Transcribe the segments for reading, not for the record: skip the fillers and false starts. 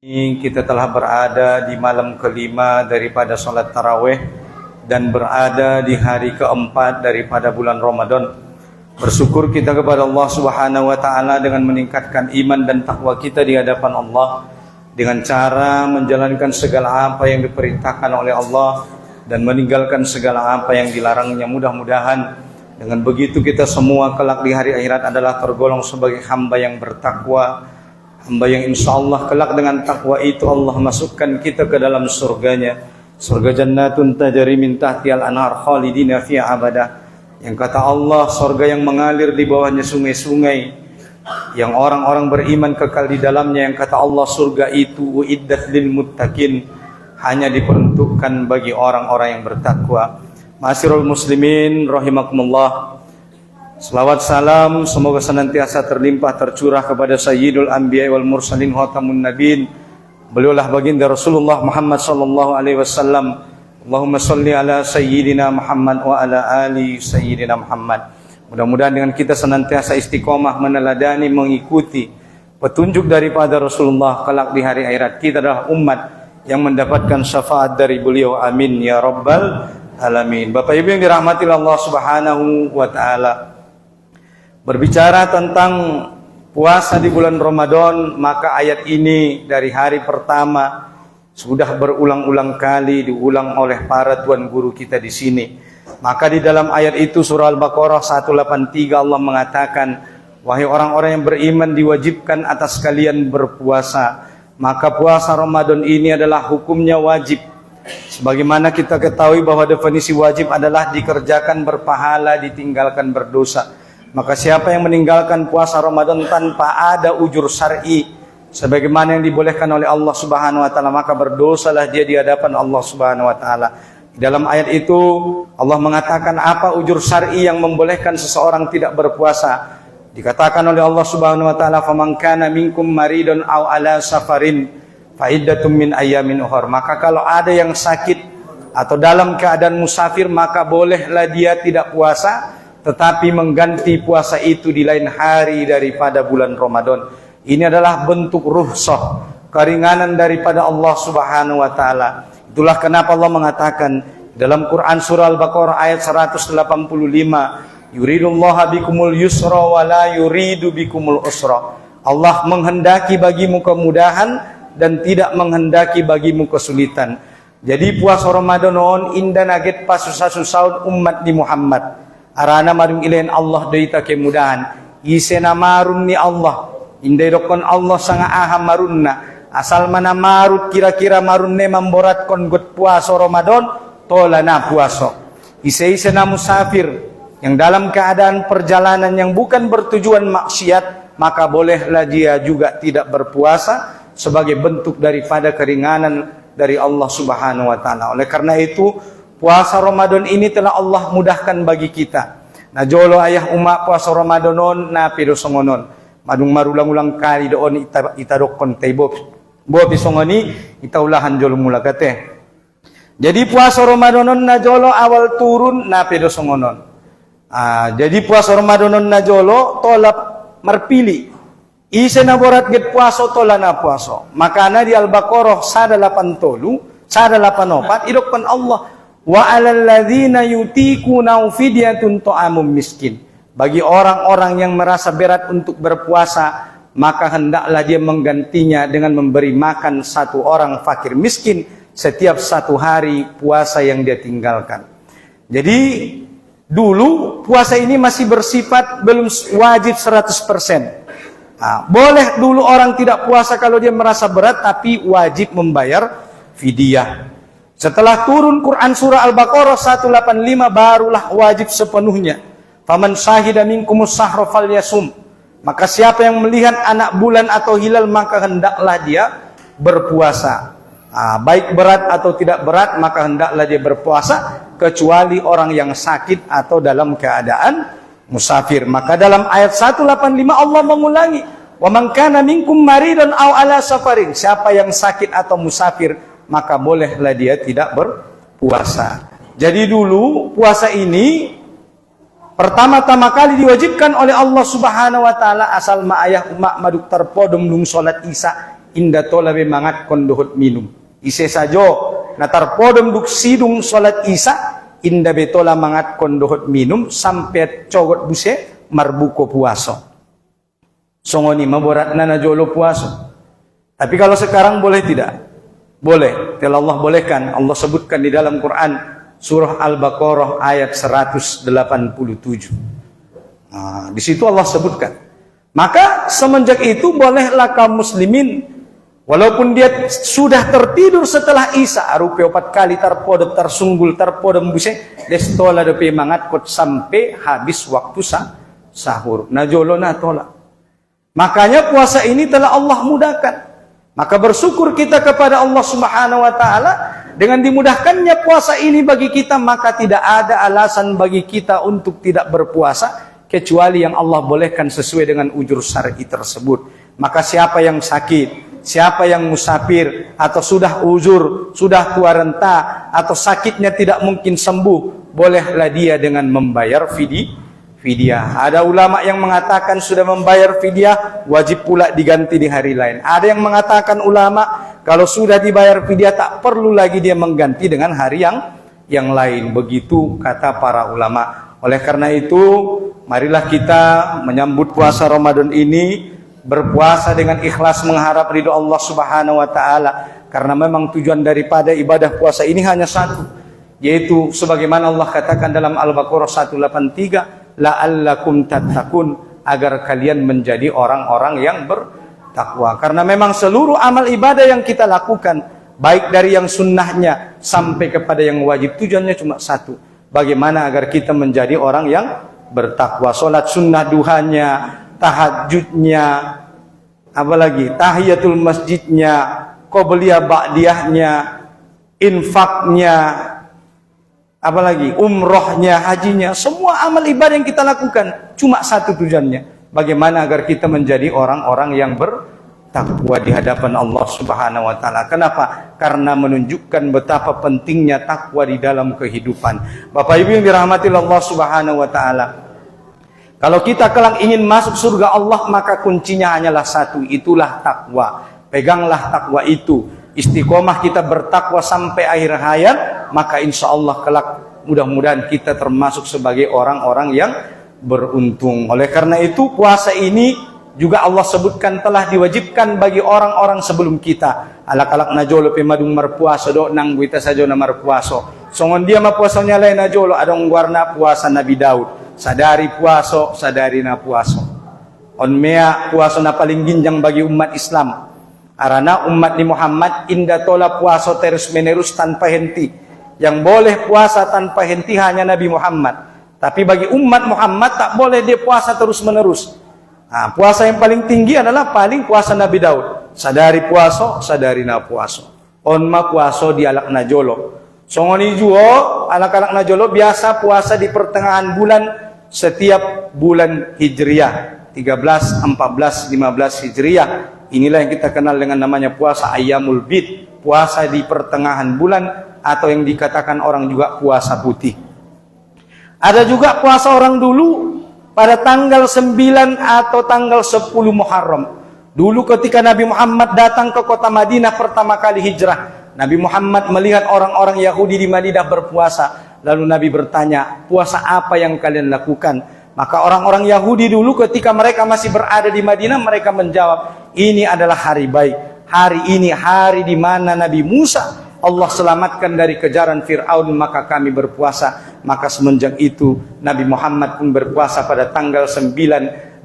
Kita telah berada di malam kelima daripada sholat tarawih dan berada di hari keempat daripada bulan Ramadan. Bersyukur kita kepada Allah Subhanahu wa taala dengan meningkatkan iman dan takwa kita di hadapan Allah dengan cara menjalankan segala apa yang diperintahkan oleh Allah dan meninggalkan segala apa yang dilarangnya. Mudah-mudahan dengan begitu kita semua kelak di hari akhirat adalah tergolong sebagai hamba yang bertakwa, hamba yang insya Allah kelak dengan takwa itu Allah masukkan kita ke dalam surganya, surga jannatun tajri min tahtihal anhar khalidina fiha abada, yang kata Allah surga yang mengalir di bawahnya sungai-sungai, yang orang-orang beriman kekal di dalamnya, yang kata Allah surga itu uiddat lil muttaqin, hanya diperuntukkan bagi orang-orang yang bertakwa. Ma'asyiral muslimin rahimakumullah, selawat salam semoga senantiasa terlimpah tercurah kepada Sayyidul Anbiya wal Mursalin Khatamun Nabiin. Beliaulah baginda Rasulullah Muhammad sallallahu alaihi wasallam. Allahumma shalli ala Sayyidina Muhammad wa ala ali Sayyidina Muhammad. Mudah-mudahan dengan kita senantiasa istiqomah meneladani mengikuti petunjuk daripada Rasulullah kelak di hari akhirat kita adalah umat yang mendapatkan syafaat dari beliau. Amin ya rabbal alamin. Bapak Ibu yang dirahmati Allah Subhanahu wa taala, berbicara tentang puasa di bulan Ramadan, maka ayat ini dari hari pertama sudah berulang-ulang kali diulang oleh para tuan guru kita di sini. Maka di dalam ayat itu surah Al-Baqarah 183 Allah mengatakan, wahai orang-orang yang beriman diwajibkan atas kalian berpuasa. Maka puasa Ramadan ini adalah hukumnya wajib. Sebagaimana kita ketahui bahwa definisi wajib adalah dikerjakan berpahala, ditinggalkan berdosa. Maka siapa yang meninggalkan puasa Ramadan tanpa ada ujur syar'i sebagaimana yang dibolehkan oleh Allah Subhanahu wa taala, maka berdosalah dia di hadapan Allah Subhanahu wa taala. Di dalam ayat itu Allah mengatakan apa ujur syar'i yang membolehkan seseorang tidak berpuasa. Dikatakan oleh Allah Subhanahu wa taala, "Faman kana minkum maridun aw ala safarin fa iddatum min ayyamin ukhra." Maka kalau ada yang sakit atau dalam keadaan musafir, maka bolehlah dia tidak puasa, tetapi mengganti puasa itu di lain hari daripada bulan Ramadan. Ini adalah bentuk rukhsah, keringanan daripada Allah Subhanahu wa taala. Itulah kenapa Allah mengatakan dalam Quran surah Al-Baqarah ayat 185, yuridullahu bikumul yusra wa la yuridu bikumul usra. Allah menghendaki bagimu kemudahan dan tidak menghendaki bagimu kesulitan. Jadi puasa Ramadan on inda naget pasusah-susah umat di Muhammad. Arana marung ilain Allah doita kemudahan. Isena marun ni Allah. Indai dokon Allah sanga aha marunna. Asal mana marut kira-kira marunne memborat kon got puasa Ramadan, tolana puasa. Isena musafir yang dalam keadaan perjalanan yang bukan bertujuan maksiat, maka bolehlah dia juga tidak berpuasa sebagai bentuk daripada keringanan dari Allah Subhanahu wa taala. Oleh karena itu, puasa Ramadan ini telah Allah mudahkan bagi kita. Nah jolo ayah umat puasa Ramadanon na pido songonon. Madung marulang-ulang kali doon itadokon taybo. Bo pisongoni itaulahan jolo mula kate. Jadi puasa Ramadanon na jolo awal turun na pido songonon. Jadi puasa Ramadanon na jolo tolap marpili. Ise na borat get puaso tola na puaso. Makana di Al-Baqarah 183, 184 idokon Allah, wa 'alal ladzina yutiquna fidyatun ta'amum miskin. Bagi orang-orang yang merasa berat untuk berpuasa, maka hendaklah dia menggantinya dengan memberi makan satu orang fakir miskin setiap satu hari puasa yang dia tinggalkan. Jadi dulu puasa ini masih bersifat belum wajib 100%. Boleh dulu orang tidak puasa kalau dia merasa berat, tapi wajib membayar fidyah. Setelah turun Quran surah Al-Baqarah 185 barulah wajib sepenuhnya. Faman syahida minkumus sahra falyasum. Maka siapa yang melihat anak bulan atau hilal, maka hendaklah dia berpuasa. Baik berat atau tidak berat, maka hendaklah dia berpuasa, kecuali orang yang sakit atau dalam keadaan musafir. Maka dalam ayat 185 Allah mengulangi, wa man kana minkum maridan aw ala safarin. Siapa yang sakit atau musafir, maka bolehlah dia tidak berpuasa. Jadi dulu puasa ini pertama-tama kali diwajibkan oleh Allah Subhanahu wa taala asal ma ayah umak maduk terpodom lung salat Isya inda tola be mangat kon dohot minum. Ise sajo na tarpodom duk sidung salat Isya inda be tola mangat kon dohot minum sampai cogot buse marbuko puaso. Songoni maborat na jolo puaso. Tapi kalau sekarang boleh tidak? Boleh. Telah Allah bolehkan. Allah sebutkan di dalam Quran surah Al-Baqarah ayat 187. Nah, di situ Allah sebutkan. Maka semenjak itu bolehlah kaum muslimin walaupun dia sudah tertidur setelah Isya rupi 4 kali tarpodem tarsunggul tarpodem buse destola depe mangat kot sampai habis waktu sahur. Najolo na tola. Makanya puasa ini telah Allah mudahkan. Maka bersyukur kita kepada Allah Subhanahu wa taala dengan dimudahkannya puasa ini bagi kita, maka tidak ada alasan bagi kita untuk tidak berpuasa kecuali yang Allah bolehkan sesuai dengan ujur syar'i tersebut. Maka siapa yang sakit, siapa yang musafir atau sudah uzur, sudah tua renta atau sakitnya tidak mungkin sembuh, bolehlah dia dengan membayar fidyah. Ada ulama yang mengatakan sudah membayar fidyah wajib pula diganti di hari lain. Ada yang mengatakan ulama kalau sudah dibayar fidyah tak perlu lagi dia mengganti dengan hari yang lain. Begitu kata para ulama. Oleh karena itu, marilah kita menyambut puasa Ramadan ini berpuasa dengan ikhlas mengharap ridho Allah Subhanahu wa taala, karena memang tujuan daripada ibadah puasa ini hanya satu, yaitu sebagaimana Allah katakan dalam Al-Baqarah 183, la'allakum tattaqun, agar kalian menjadi orang-orang yang bertakwa. Karena memang seluruh amal ibadah yang kita lakukan, baik dari yang sunnahnya sampai kepada yang wajib, tujuannya cuma satu, bagaimana agar kita menjadi orang yang bertakwa. Salat sunnah duhanya, tahajudnya, apalagi tahiyatul masjidnya, qobliyah ba'diyahnya, infaknya, apalagi umrohnya, hajinya, semua amal ibadah yang kita lakukan cuma satu tujuannya, bagaimana agar kita menjadi orang-orang yang bertakwa di hadapan Allah Subhanahu wa taala. Kenapa? Karena menunjukkan betapa pentingnya takwa di dalam kehidupan. Bapak Ibu yang dirahmati Allah Subhanahu wa taala, kalau kita kelak ingin masuk surga Allah, maka kuncinya hanyalah satu, itulah takwa. Peganglah takwa itu. Istiqomah kita bertakwa sampai akhir hayat, maka insya Allah kelak mudah-mudahan kita termasuk sebagai orang-orang yang beruntung. Oleh karena itu puasa ini juga Allah sebutkan telah diwajibkan bagi orang-orang sebelum kita. Alak-alak najolo pemadung marpuaso do nang guita sajo na marpuaso. Songon dia mapuasonya lain najolo adong warna puasa Nabi Daud. Sadari puaso, sadari na puaso. On mea puaso na paling ginjang bagi umat Islam. Arana umat ni Muhammad inda tola puaso terus menerus tanpa henti. Yang boleh puasa tanpa henti hanya Nabi Muhammad. Tapi bagi umat Muhammad tak boleh dia puasa terus menerus. Nah, puasa yang paling tinggi adalah paling puasa Nabi Daud. Sadari puaso, sadari na puaso. On ma puaso di alak najolo. Songoni juo anak-anak najolo biasa puasa di pertengahan bulan setiap bulan Hijriah. 13, 14, 15 Hijriah. Inilah yang kita kenal dengan namanya puasa Ayyamul Bid, puasa di pertengahan bulan, atau yang dikatakan orang juga puasa putih. Ada juga puasa orang dulu pada tanggal 9 atau tanggal 10 Muharram. Dulu ketika Nabi Muhammad datang ke kota Madinah pertama kali hijrah, Nabi Muhammad melihat orang-orang Yahudi di Madinah berpuasa. Lalu Nabi bertanya, puasa apa yang kalian lakukan? Maka orang-orang Yahudi dulu ketika mereka masih berada di Madinah, mereka menjawab, ini adalah hari baik. Hari ini hari di mana Nabi Musa Allah selamatkan dari kejaran Fir'aun, maka kami berpuasa. Maka semenjak itu Nabi Muhammad pun berpuasa pada tanggal 9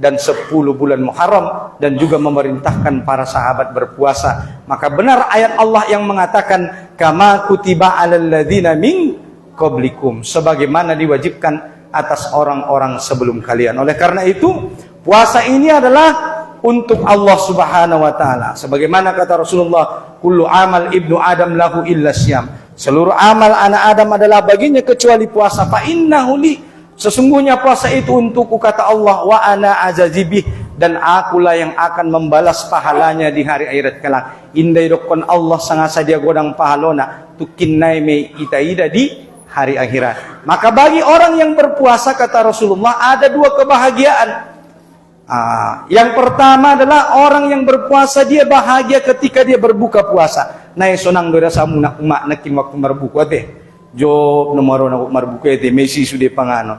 dan 10 bulan Muharram, dan juga memerintahkan para sahabat berpuasa. Maka benar ayat Allah yang mengatakan, kama kutiba alal ladzina min qablikum, sebagaimana diwajibkan atas orang-orang sebelum kalian. Oleh karena itu puasa ini adalah untuk Allah Subhanahu wa taala. Sebagaimana kata Rasulullah, kullu amal ibnu Adam lahu illa syam. Seluruh amal anak Adam adalah baginya kecuali puasa. Fa innahu li, sesungguhnya puasa itu untukku, kata Allah, wa ana azazibih, dan akulah yang akan membalas pahalanya di hari akhirat kelak. Indai dokon Allah sangasa dia godang pahalona tukinnai me itaida di hari akhirat. Maka bagi orang yang berpuasa, kata Rasulullah, ada dua kebahagiaan. Yang pertama adalah orang yang berpuasa dia bahagia ketika dia berbuka puasa. Nah, sonang doa samu nak umak nakin waktu berbuka teh. Jo nomor nak berbuka teh Messi sudah pangano.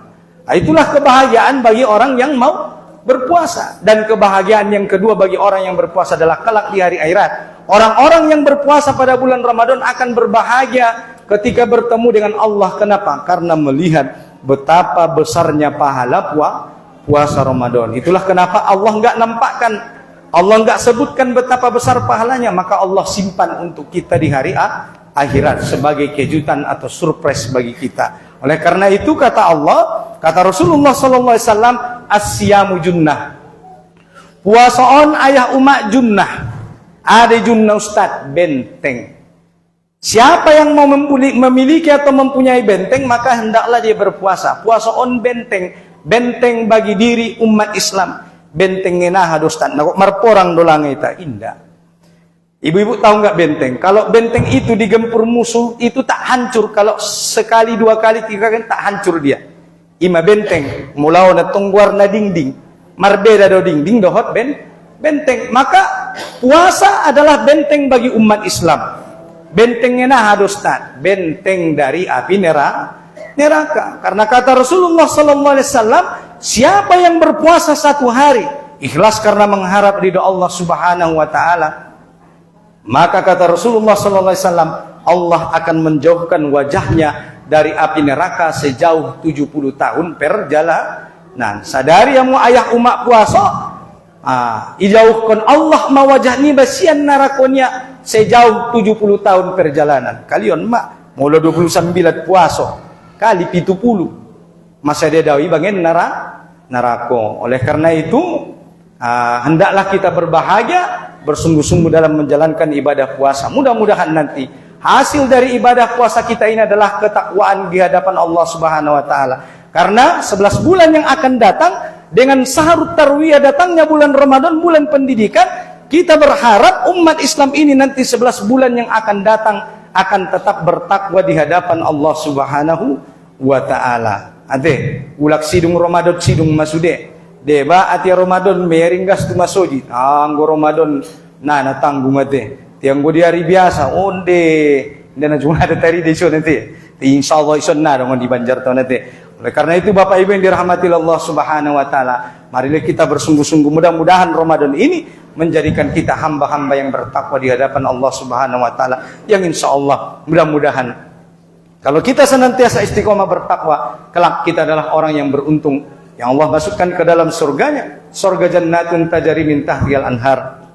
Itulah kebahagiaan bagi orang yang mau berpuasa. Dan kebahagiaan yang kedua bagi orang yang berpuasa adalah kelak di hari akhirat. Orang-orang yang berpuasa pada bulan Ramadan akan berbahagia ketika bertemu dengan Allah. Kenapa? Karena melihat betapa besarnya pahala puasa Ramadan. Itulah kenapa Allah enggak nampakkan, Allah enggak sebutkan betapa besar pahalanya, maka Allah simpan untuk kita di hari akhirat sebagai kejutan atau surprise bagi kita. Oleh karena itu kata Allah, kata Rasulullah sallallahu alaihi wasallam, as-siyamu junnah. Puasa on ayah umat junnah. Ada junnah ustaz, benteng. Siapa yang mau memiliki atau mempunyai benteng, maka hendaklah dia berpuasa. Puasa on benteng, benteng bagi diri umat Islam. Benteng ngena ustaz, nak marporang dolang itu indah. Ibu-ibu tahu nggak benteng? Kalau benteng itu digempur musuh, itu tak hancur. Kalau sekali, dua kali, tiga kali, tak hancur dia. Ima benteng, mulau na tungguar na dinding, marbeda do dinding dohot benteng. Maka puasa adalah benteng bagi umat Islam. Bentengnya nah Ustaz, benteng dari api neraka. Karena kata Rasulullah sallallahu alaihi wasallam, siapa yang berpuasa satu hari ikhlas karena mengharap ridha Allah Subhanahu wa taala, maka kata Rasulullah sallallahu alaihi wasallam, Allah akan menjauhkan wajahnya dari api neraka sejauh 70 tahun perjalanan. Sadari yang ayah umat puasa, ijauhkan Allah mawajahni basian narakonya sejauh 70 tahun perjalanan. Kalian mak mula 29 puasa kali 70 masa dia dawi bangen narako. Oleh karena itu hendaklah kita berbahagia, bersungguh-sungguh dalam menjalankan ibadah puasa. Mudah-mudahan nanti hasil dari ibadah puasa kita ini adalah ketakwaan di hadapan Allah Subhanahu wa taala. Karena 11 bulan yang akan datang dengan sahrut tarwiyah, datangnya bulan Ramadan, bulan pendidikan, kita berharap umat Islam ini nanti 11 bulan yang akan datang akan tetap bertakwa di hadapan Allah Subhanahu wa taala. Ade, ulak sidung Ramadan sidung masude. Deba ati Ramadan meringgas tu masoji. Anggo Ramadan na tanggung ate. Tiang go di hari biasa onde dan cuma ada tari deso nanti. Insyaallah ison na dong di Banjar tahun nanti. Oleh karena itu Bapak Ibu yang dirahmati Allah Subhanahu wa taala, marilah kita bersungguh-sungguh, mudah-mudahan Ramadan ini menjadikan kita hamba-hamba yang bertakwa di hadapan Allah Subhanahu wa taala, yang insyaallah mudah-mudahan kalau kita senantiasa istiqomah bertakwa, kelak kita adalah orang yang beruntung, yang Allah masukkan ke dalam surganya, surga jannatun tajri min tahtihal anhar.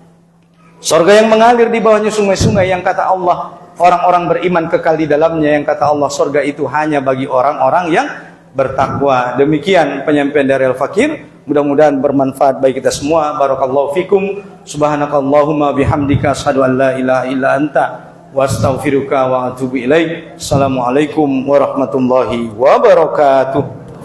Surga yang mengalir di bawahnya sungai-sungai, yang kata Allah orang-orang beriman kekal di dalamnya, yang kata Allah surga itu hanya bagi orang-orang yang bertakwa. Demikian penyampaian dari Al-Fakir, mudah-mudahan bermanfaat bagi kita semua. Barakallahu fikum. Subhanakallahumma bihamdika asyhadu an la ilaha illa anta wa astaghfiruka wa atubu ilaik. Assalamualaikum warahmatullahi wabarakatuh.